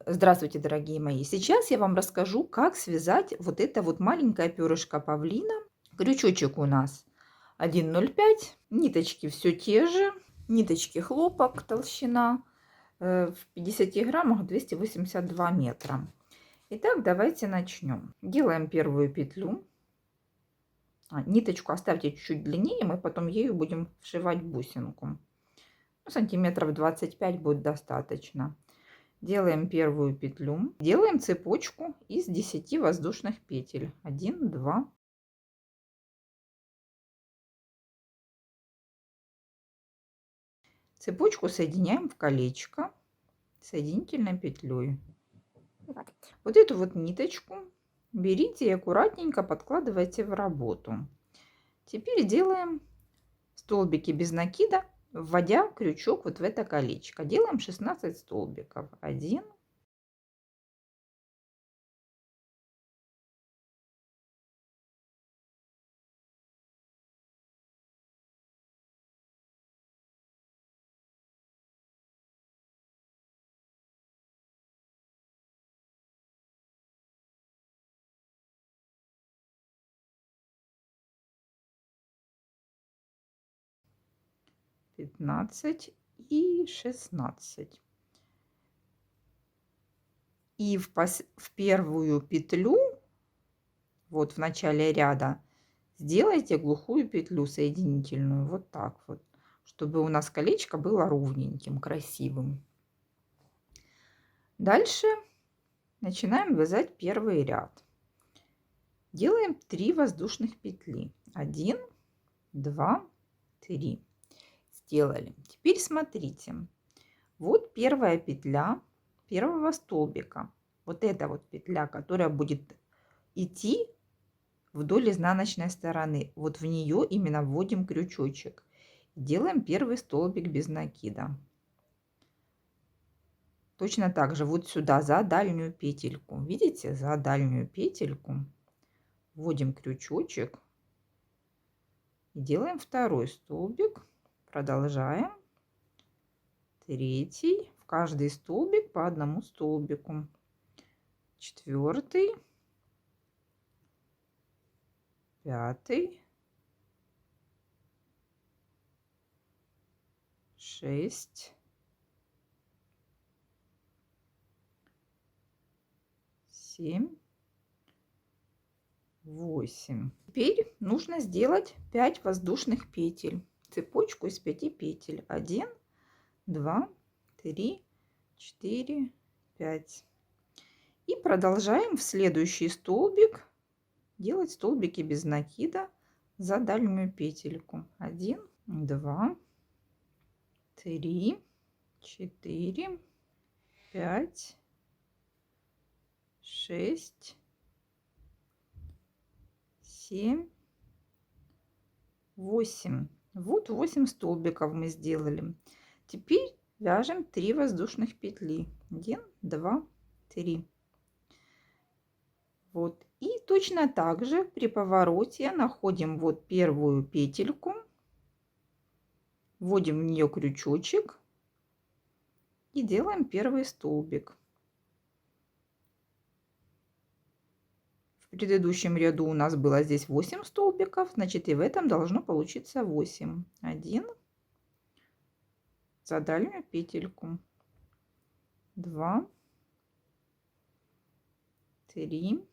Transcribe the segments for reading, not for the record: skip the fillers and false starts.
Здравствуйте, дорогие мои! Сейчас я вам расскажу, как связать вот это вот маленькое перышко павлина. Крючочек у нас 1,05, ниточки все те же, ниточки хлопок, толщина в 50 граммах 282 метра. Итак, давайте начнем. Делаем первую петлю. Ниточку оставьте чуть-чуть длиннее, мы потом ею будем вшивать бусинку. Сантиметров 25 будет достаточно. Делаем первую петлю, делаем цепочку из 10 воздушных петель. 1, 2, цепочку соединяем в колечко соединительной петлей. Вот эту вот ниточку берите и аккуратненько подкладывайте в работу. Теперь делаем столбики без накида, вводя крючок вот в это колечко. Делаем 16 столбиков. 1, 15 и 16. И в первую петлю, вот в начале ряда, сделайте глухую петлю соединительную, вот так вот, чтобы у нас колечко было ровненьким, красивым. Дальше начинаем вязать первый ряд. Делаем 3 воздушных петли. 1, 2, 3. Сделали. Теперь смотрите. Вот первая петля первого столбика. Вот эта вот петля, которая будет идти вдоль изнаночной стороны. Вот в нее именно вводим крючочек. Делаем первый столбик без накида. Точно так же вот сюда за дальнюю петельку. Видите, за дальнюю петельку вводим крючочек. И делаем второй столбик. Продолжаем. Третий. В каждый столбик по одному столбику. Четвертый. Пятый. 6. 7. 8. Теперь нужно сделать 5 воздушных петель. Цепочку из 5 петель. 1, 2, 3, 4, 5. И продолжаем в следующий столбик делать столбики без накида за дальнюю петельку. 1, 2, 3, 4, 5, 6, 7, 8. Вот 8 столбиков мы сделали. Теперь вяжем 3 воздушных петли. 1, 2, 3. Вот. И точно так же при повороте находим вот первую петельку, вводим в нее крючочек и делаем первый столбик. В предыдущем ряду у нас было здесь 8 столбиков, значит и в этом должно получиться 8. 1 за дальнюю петельку, 2, 3,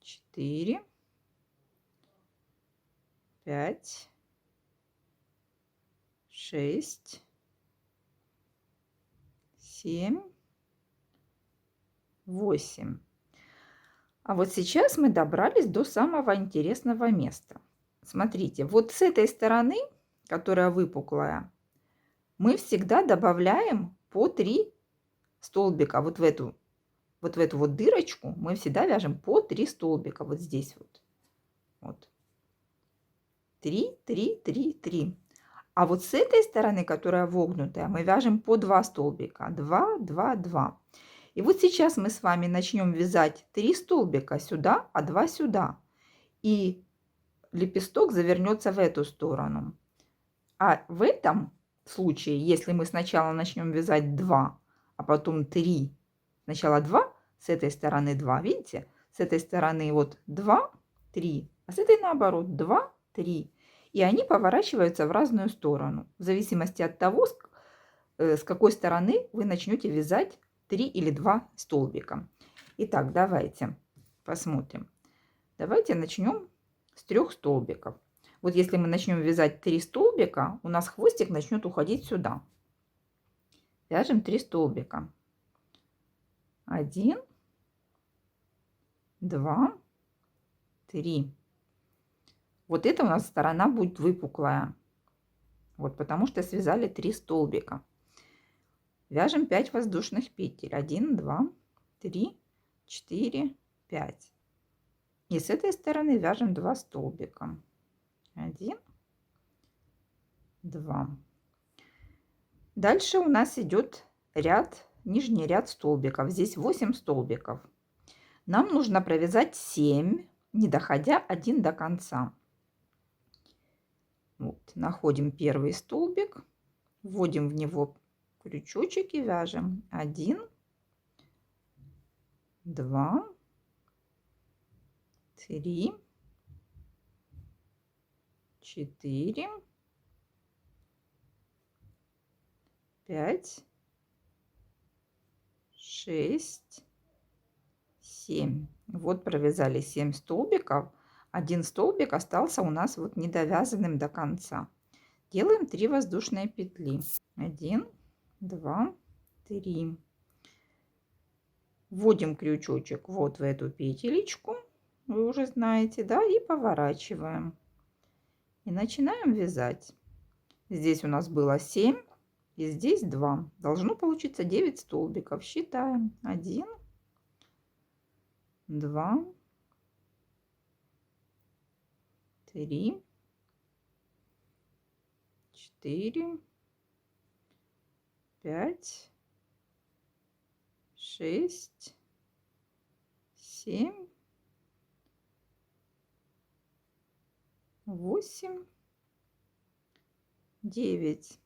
4, 5, 6, 7, 8. А вот сейчас мы добрались до самого интересного места. Смотрите, вот с этой стороны, которая выпуклая, мы всегда добавляем по 3 столбика. Вот в эту вот дырочку мы всегда вяжем по 3 столбика. Вот здесь вот. Вот. 3, 3, 3, 3. А вот с этой стороны, которая вогнутая, мы вяжем по 2 столбика. 2, 2, 2. И вот сейчас мы с вами начнем вязать 3 столбика сюда, а 2 сюда. И лепесток завернется в эту сторону. А в этом случае, если мы сначала начнем вязать 2, а потом 3. Сначала 2, с этой стороны 2, видите? С этой стороны вот 2, 3, а с этой наоборот 2, 3. И они поворачиваются в разную сторону, в зависимости от того, с какой стороны вы начнете вязать 3 или 2 столбика. Итак, давайте посмотрим. Давайте начнем с 3 столбиков. Вот если мы начнем вязать 3 столбика, у нас хвостик начнет уходить сюда. Вяжем 3 столбика. 1, 2, 3. Вот это у нас сторона будет выпуклая. Вот потому что связали 3 столбика. Вяжем 5 воздушных петель. 1, 2, 3, 4, 5. И с этой стороны вяжем 2 столбика. 1, 2. Дальше у нас идет ряд, нижний ряд столбиков. Здесь 8 столбиков. Нам нужно провязать 7, не доходя 1 до конца. Вот, находим первый столбик, вводим в него крючочек и вяжем 1, 2, 3, 4, 5, 6, 7. Вот провязали 7 столбиков. Один столбик остался у нас вот недовязанным до конца. Делаем 3 воздушные петли. 1, 2, 3. Вводим крючочек вот в эту петелечку, вы уже знаете, да, и поворачиваем. И начинаем вязать. Здесь у нас было 7, и здесь 2. Должно получиться 9 столбиков. Считаем. 1, 2, 3, 4, 5, 6, 7, 8, 9.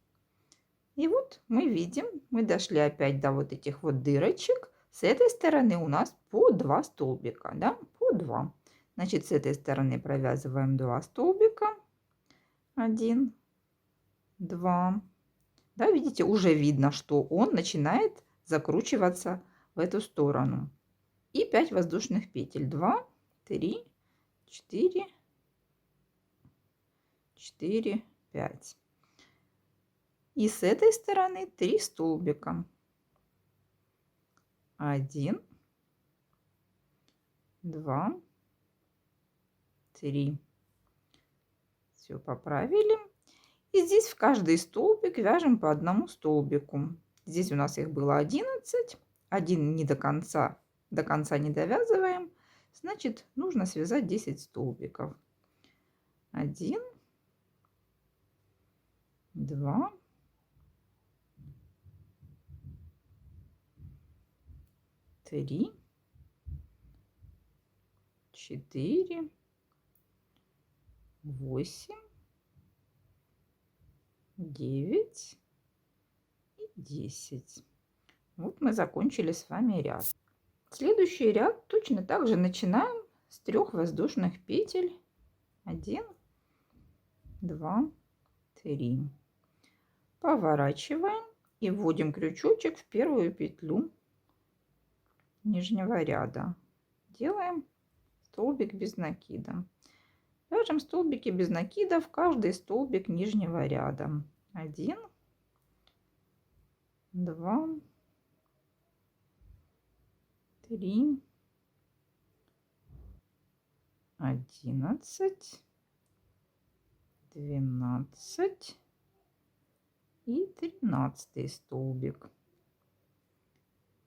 И вот мы видим, мы дошли опять до вот этих вот дырочек. С этой стороны у нас по 2 столбика, да, по 2. Значит, с этой стороны провязываем 2 столбика. 1, 2. Да, видите, уже видно, что он начинает закручиваться в эту сторону. И 5 воздушных петель. 2, 3, 4, 4, 5. И с этой стороны 3 столбика. 1, 2, 3. Все поправили. И здесь в каждый столбик вяжем по одному столбику. Здесь у нас их было 11. Один не до конца не довязываем. Значит, нужно связать 10 столбиков. 1, 2, 3, 4, 8, 9 и 10. Вот мы закончили с вами ряд. Следующий ряд точно так же начинаем с 3 воздушных петель. 1, 2, 3. Поворачиваем и вводим крючочек в первую петлю нижнего ряда. Делаем столбик без накида. Вяжем столбики без накида в каждый столбик нижнего ряда. 1, 2, 3, 11, 12 и 13 столбик.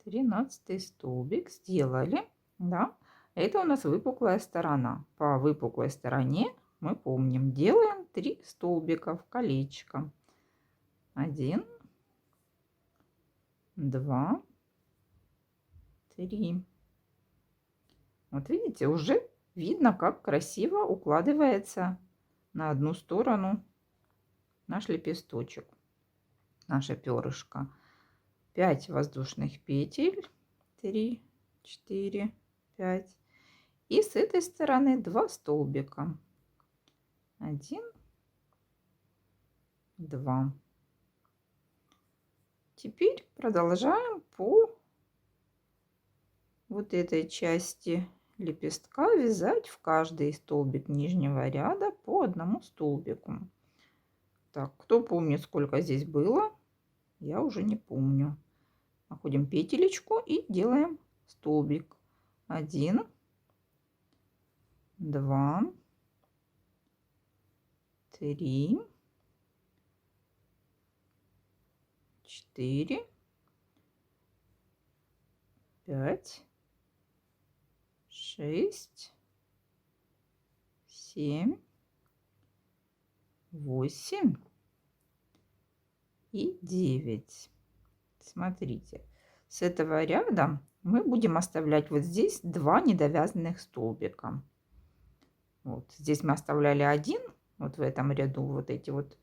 13 столбик сделали, да. Это у нас выпуклая сторона. По выпуклой стороне мы помним, делаем 3 столбика в колечко. 1, 2, 3. Вот видите, уже видно, как красиво укладывается на одну сторону наш лепесточек, наше перышко. 5 воздушных петель, 3, 4, 5. И с этой стороны 2 столбика, 1, 2. Теперь продолжаем по вот этой части лепестка вязать в каждый столбик нижнего ряда по одному столбику. Так, кто помнит, сколько здесь было? Я уже не помню. Находим петелечку и делаем столбик. 1, 2, 3, 4, 5, 6, 7, 8 и 9. Смотрите, с этого ряда мы будем оставлять вот здесь 2 недовязанных столбика. Вот здесь мы оставляли 1, вот в этом ряду вот эти вот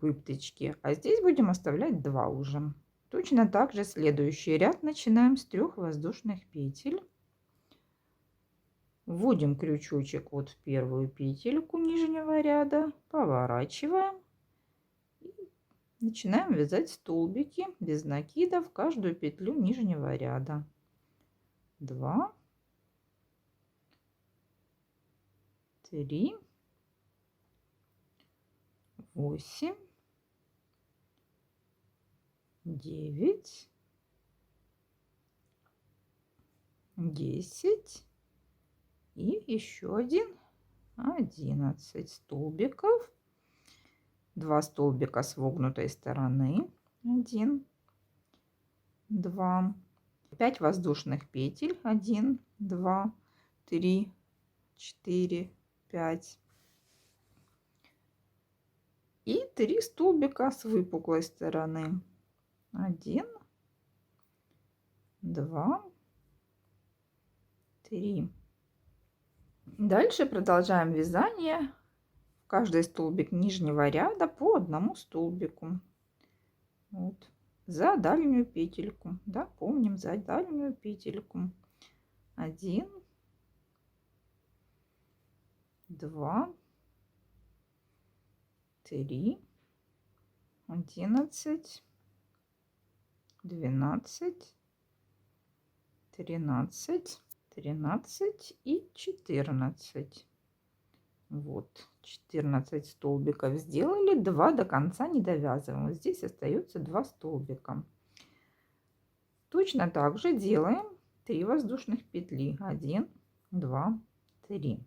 пыпточки, а здесь будем оставлять 2 уже. Точно так же следующий ряд начинаем с 3 воздушных петель. Вводим крючочек вот в первую петельку нижнего ряда, поворачиваем и начинаем вязать столбики без накида в каждую петлю нижнего ряда. 2, 3, 8, 9, 10 и еще один 11 столбиков. 2 столбика с вогнутой стороны, 1, 2, 5 воздушных петель, 1, 2, 3, 4, 5 и 3 столбика с выпуклой стороны, 1, 2, 3. Дальше продолжаем вязание в каждый столбик нижнего ряда по одному столбику. Вот. За дальнюю петельку, да, помним, за дальнюю петельку. 1, 2, 3, 11, 12, 13, 13 и 14. Вот 14 столбиков сделали, 2 до конца не довязываем. Вот здесь остается 2 столбика. Точно так же делаем 3 воздушных петли. 1, 2, 3.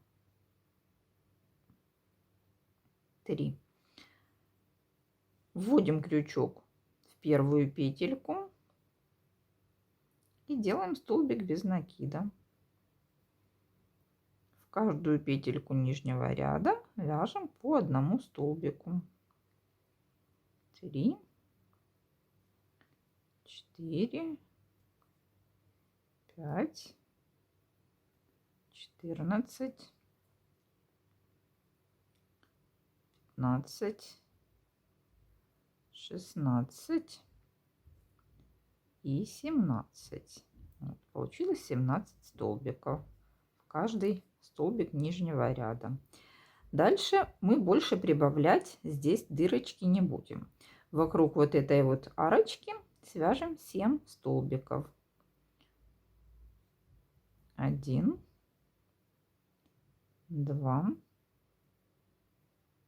3. Вводим крючок в первую петельку и делаем столбик без накида. В каждую петельку нижнего ряда вяжем по одному столбику. 3, 4, 5, 14, 15, 16 и 17. Вот, получилось 17 столбиков в каждый столбик нижнего ряда. Дальше мы больше прибавлять здесь дырочки не будем. Вокруг вот этой вот арочки свяжем 7 столбиков. 1, 2,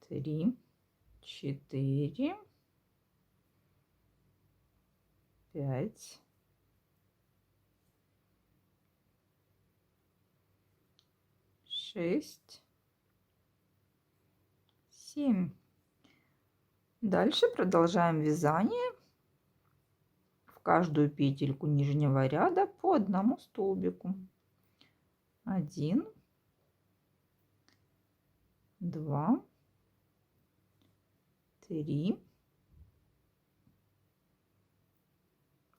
3, 4, 5, 6, 7. Дальше продолжаем вязание в каждую петельку нижнего ряда по одному столбику. 1, 2, 3,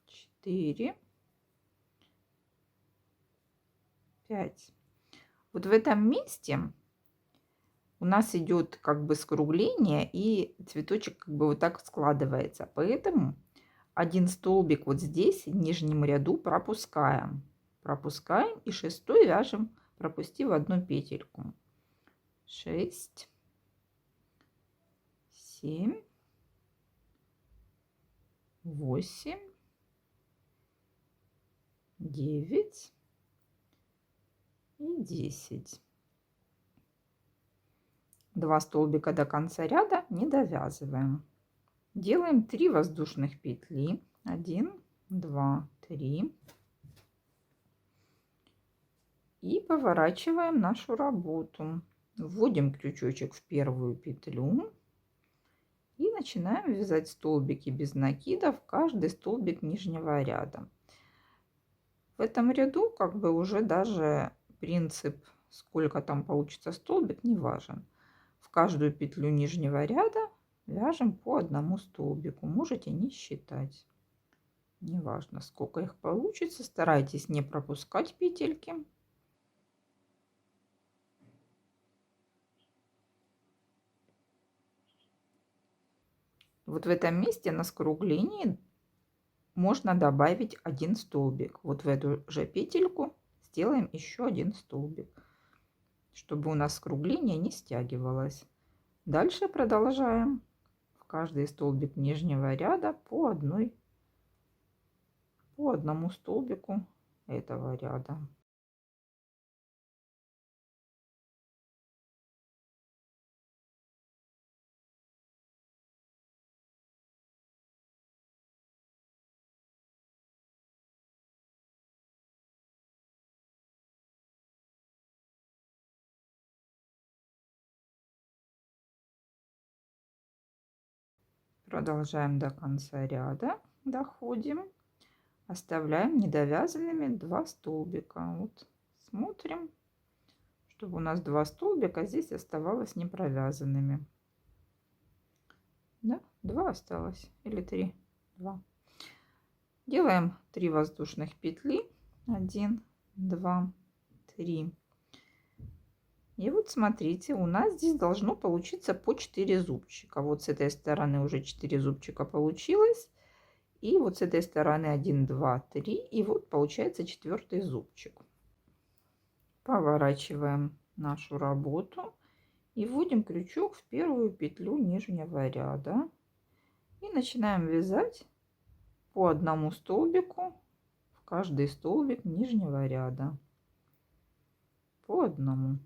4, 5. Вот в этом месте у нас идет как бы скругление, и цветочек как бы вот так складывается. Поэтому один столбик вот здесь в нижнем ряду пропускаем. Пропускаем и 6-й вяжем, пропустив одну петельку. 6, 7, 8, 9 и 10. 2 столбика до конца ряда не довязываем. Делаем 3 воздушных петли. 1, 2, 3. И поворачиваем нашу работу. Вводим крючочек в первую петлю. И начинаем вязать столбики без накидов, каждый столбик нижнего ряда. В этом ряду как бы уже даже принцип, сколько там получится столбик, не важен. В каждую петлю нижнего ряда вяжем по одному столбику. Можете не считать. Неважно, сколько их получится. Старайтесь не пропускать петельки. Вот в этом месте на скруглении можно добавить один столбик. Вот в эту же петельку сделаем еще один столбик, чтобы у нас скругление не стягивалось. Дальше продолжаем в каждый столбик нижнего ряда по одному столбику этого ряда. Продолжаем до конца ряда, доходим, оставляем недовязанными 2 столбика. Вот смотрим, чтобы у нас 2 столбика здесь оставалось не провязанными. Да, 2 осталось или 3? 2. Делаем 3 воздушных петли. 1, 2, 3. И вот смотрите, у нас здесь должно получиться по 4 зубчика. Вот с этой стороны уже 4 зубчика получилось. И вот с этой стороны 1, 2, 3. И вот получается 4-й зубчик. Поворачиваем нашу работу и вводим крючок в первую петлю нижнего ряда. И начинаем вязать по одному столбику в каждый столбик нижнего ряда. По одному.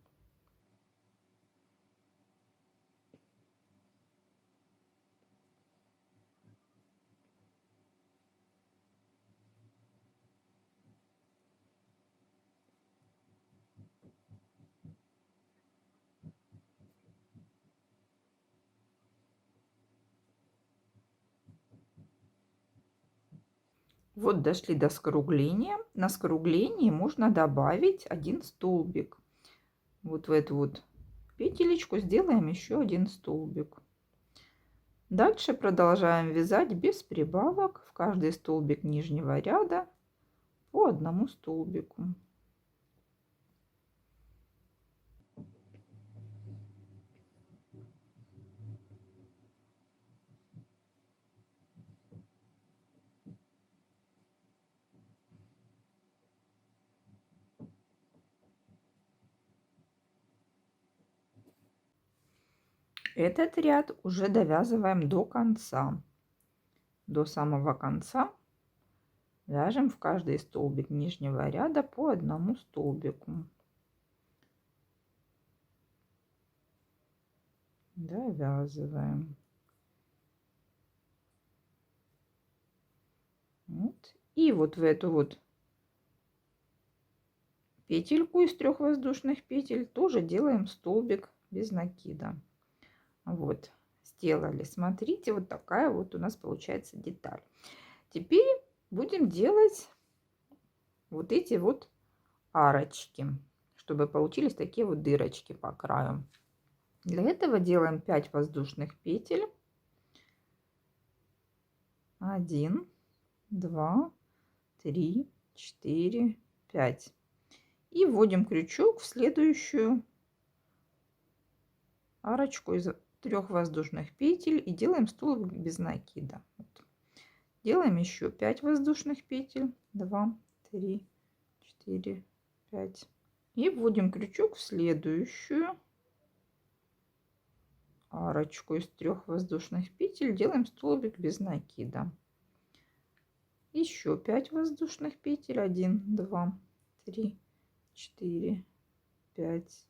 Вот дошли до скругления. На скруглении можно добавить один столбик. Вот в эту вот петелечку сделаем еще один столбик. Дальше продолжаем вязать без прибавок в каждый столбик нижнего ряда по одному столбику. Этот ряд уже довязываем до конца. До самого конца вяжем в каждый столбик нижнего ряда по одному столбику. Довязываем. Вот. И вот в эту вот петельку из 3 воздушных петель тоже делаем столбик без накида. Вот, сделали. Смотрите, вот такая вот у нас получается деталь. Теперь будем делать вот эти вот арочки, чтобы получились такие вот дырочки по краю. Для этого делаем 5 воздушных петель. 1, 2, 3, 4, 5. И вводим крючок в следующую арочку из 3 воздушных петель и делаем столбик без накида. Вот. Делаем еще 5 воздушных петель. 2, 3, 4, 5. И вводим крючок в следующую арочку из 3 воздушных петель. Делаем столбик без накида. Еще 5 воздушных петель. 1, 2, 3, 4, 5.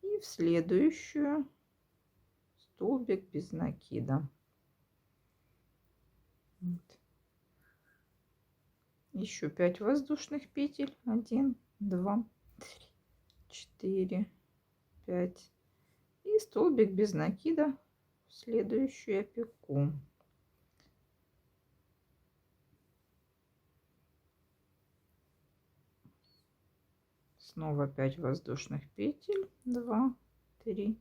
И в следующую столбик без накида. Вот. Еще 5 воздушных петель. 1, 2, 3, 4, 5. И столбик без накида в следующую опеку. Снова 5 воздушных петель. 2, 3,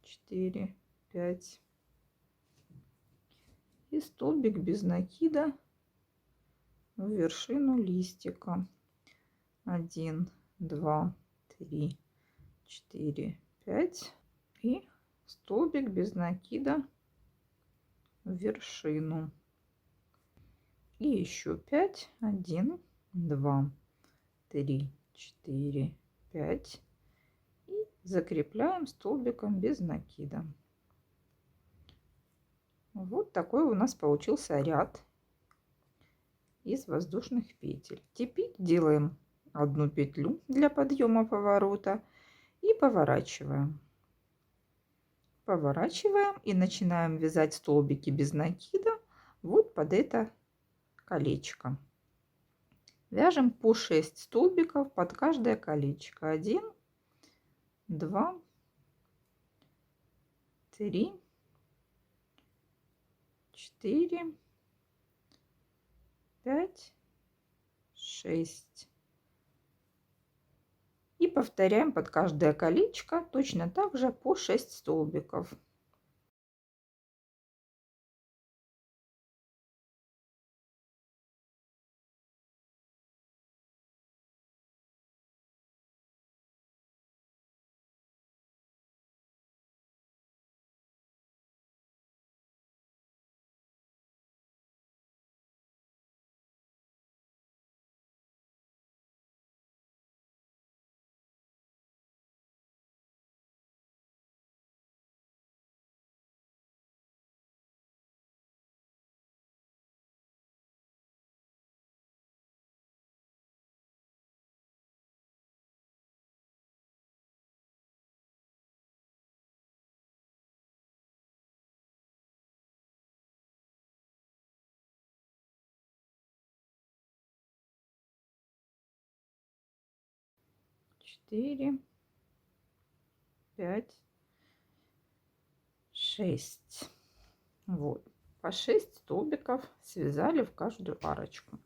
4, 5. И столбик без накида в вершину листика. 1, 2, 3, 4, 5. И столбик без накида в вершину. И еще 5. 1, 2, 3, 4, 5. И закрепляем столбиком без накида. Вот такой у нас получился ряд из воздушных петель. Теперь делаем одну петлю для подъема поворота и поворачиваем. Поворачиваем и начинаем вязать столбики без накида вот под это колечко. Вяжем по 6 столбиков под каждое колечко. 1, 2, 3, 4, 5, 6. И повторяем под каждое колечко точно так же по 6 столбиков. Четыре, 5, 6. Вот. По 6 столбиков связали в каждую арочку.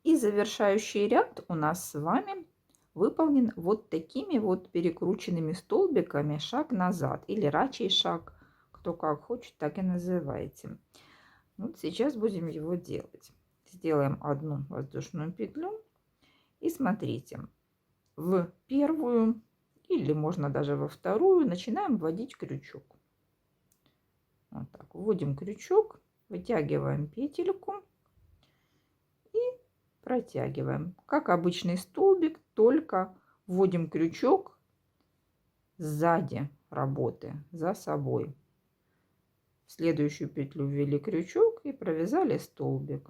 И завершающий ряд у нас с вами выполнен вот такими вот перекрученными столбиками шаг назад или рачий шаг, кто как хочет, так и называйте. Вот сейчас будем его делать. Сделаем одну воздушную петлю и смотрите, в первую или можно даже во вторую начинаем вводить крючок. Вот так, вводим крючок, вытягиваем петельку и протягиваем. Как обычный столбик, только вводим крючок сзади работы, за собой. В следующую петлю ввели крючок и провязали столбик.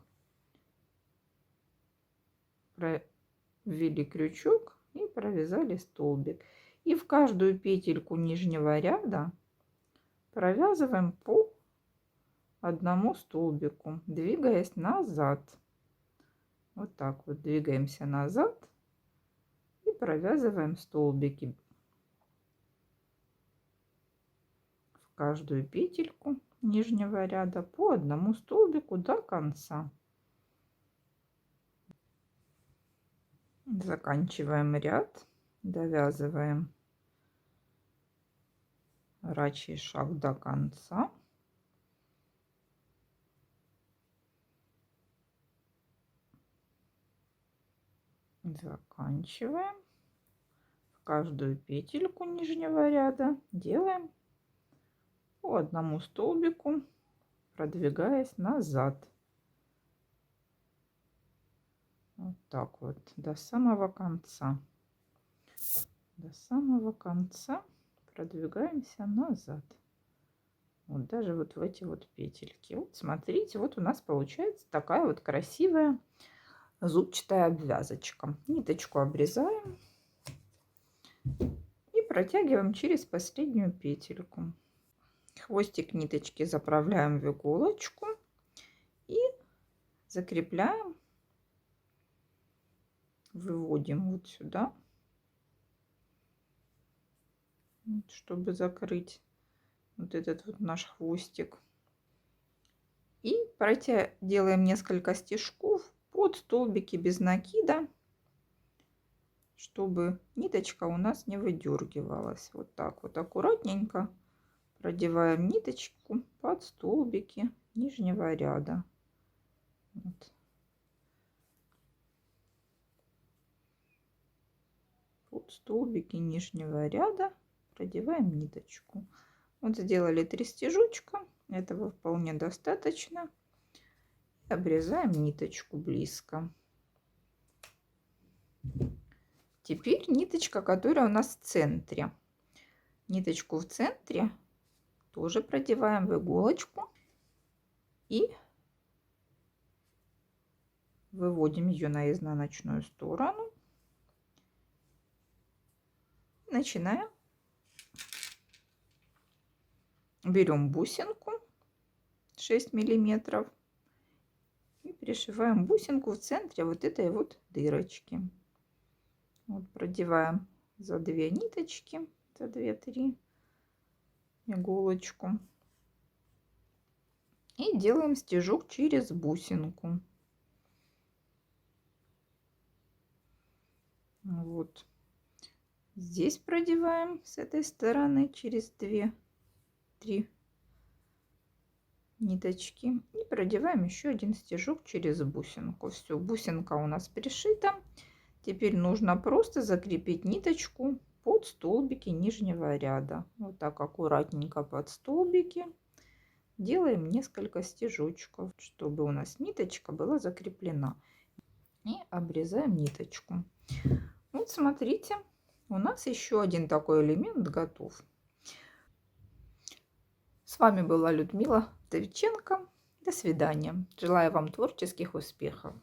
Ввели крючок и провязали столбик. И в каждую петельку нижнего ряда провязываем по одному столбику, двигаясь назад. Вот так вот двигаемся назад и провязываем столбики в каждую петельку нижнего ряда по одному столбику до конца. Заканчиваем ряд, довязываем рачий шаг до конца. Заканчиваем. В каждую петельку нижнего ряда делаем по одному столбику, продвигаясь назад. Вот так вот до самого конца. До самого конца продвигаемся назад. Вот даже вот в эти вот петельки. Вот смотрите, вот у нас получается такая вот красивая зубчатая обвязочка. Ниточку обрезаем и протягиваем через последнюю петельку. Хвостик ниточки заправляем в иголочку и закрепляем, выводим вот сюда, чтобы закрыть вот этот вот наш хвостик. И делаем несколько стежков под столбики без накида, чтобы ниточка у нас не выдергивалась. Вот так вот аккуратненько продеваем ниточку под столбики нижнего ряда. Вот. Под столбики нижнего ряда продеваем ниточку. Вот сделали 3 стежочка, этого вполне достаточно. Обрезаем ниточку близко. Теперь ниточка, которая у нас в центре. Ниточку в центре тоже продеваем в иголочку и выводим ее на изнаночную сторону. Начинаем. Берем бусинку 6 миллиметров и пришиваем бусинку в центре вот этой вот дырочки. Вот продеваем за 2 ниточки, за 2-3 иголочку и делаем стежок через бусинку. Вот здесь продеваем с этой стороны через 2-3 ниточки и продеваем еще один стежок через бусинку. Все, бусинка у нас пришита. Теперь нужно просто закрепить ниточку под столбики нижнего ряда. Вот так аккуратненько под столбики делаем несколько стежочков, чтобы у нас ниточка была закреплена. И обрезаем ниточку. Вот смотрите, у нас еще один такой элемент готов. С вами была Людмила Вдовиченко. До свидания. Желаю вам творческих успехов.